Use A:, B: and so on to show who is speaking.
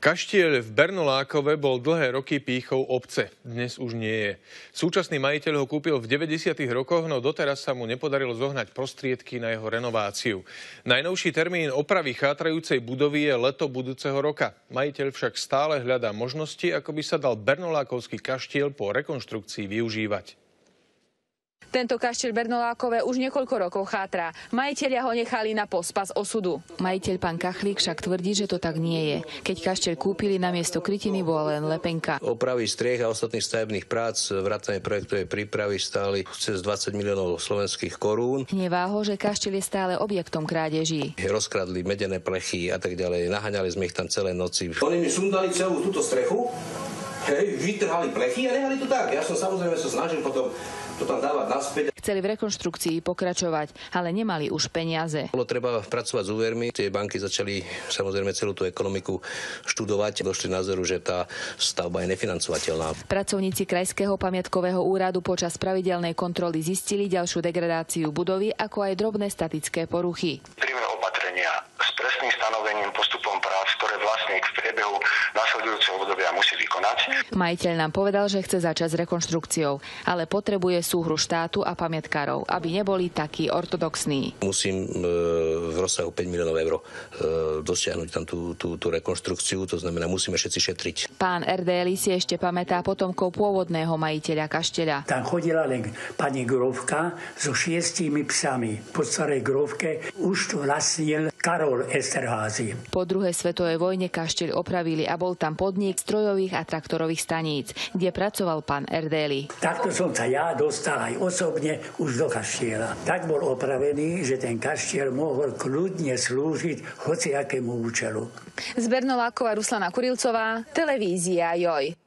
A: Kaštieľ v Bernolákove bol dlhé roky pýchou obce. Dnes už nie je. Súčasný majiteľ ho kúpil v 90. rokoch, no doteraz sa mu nepodarilo zohnať prostriedky na jeho renováciu. Najnovší termín opravy chátrajúcej budovy je leto budúceho roka. Majiteľ však stále hľadá možnosti, ako by sa dal bernolákovský kaštieľ po rekonštrukcii využívať.
B: Tento kaštieľ Bernolákove už niekoľko rokov chátrá. Majitelia ho nechali na pospas osudu. Majiteľ pán Kachlík však tvrdí, že to tak nie je. Keď kaštieľ kúpili, namiesto krytiny bola len lepenka.
C: Opravy striech a ostatných stavebných prác, vrátane projektovej prípravy stáli cez 20 miliónov slovenských korún.
B: Hnevá ho, že kaštieľ je stále objektom krádeží.
C: Rozkradli medené plechy a tak ďalej. Naháňali sme ich tam celé noci. Oni mi sundali celú túto strechu, vytrhali plechy a nehali to tak. Ja som samozrejme sa snažil potom to tam dávať naspäť.
B: Chceli v rekonštrukcii pokračovať, ale nemali už peniaze.
C: Bolo treba pracovať s úvermi. Tie banky začali samozrejme celú tú ekonomiku študovať. Došli názoru, že tá stavba je nefinancovateľná.
B: Pracovníci Krajského pamiatkového úradu počas pravidelnej kontroly zistili ďalšiu degradáciu budovy, ako aj drobné statické poruchy.
D: Príjme opatrenia s presným stanovením postupom prác, ktoré vlastník v priebehu nasledujúceho obdobia musí vykonať.
B: Majiteľ nám povedal, že chce začať s rekonštrukciou, ale potrebuje súhru štátu a pamiatkárov, aby neboli takí ortodoxní.
C: Musím v rozsahu 5 miliónov eur dosiahnuť tam tú rekonštrukciu, to znamená, musíme všetci šetriť.
B: Pán Erdély si ešte pamätá potomkov pôvodného majiteľa kaštieľa.
E: Tam chodila len pani Grófka so 6 psami. Po starej Grófke už to vlastnil Karol Esterházy.
B: Po druhej svetovej vojne kaštieľ opravili a bol tam podnik strojových a traktorových staníc, kde pracoval pán Erdély.
E: Takto som sa ja dostal aj osobne už do kaštieľa. Tak bol opravený, že ten kaštieľ mohol kľudne slúžiť hociakému účelu.
B: Z Bernolákova Ruslana Kurilcová, televízia JOJ.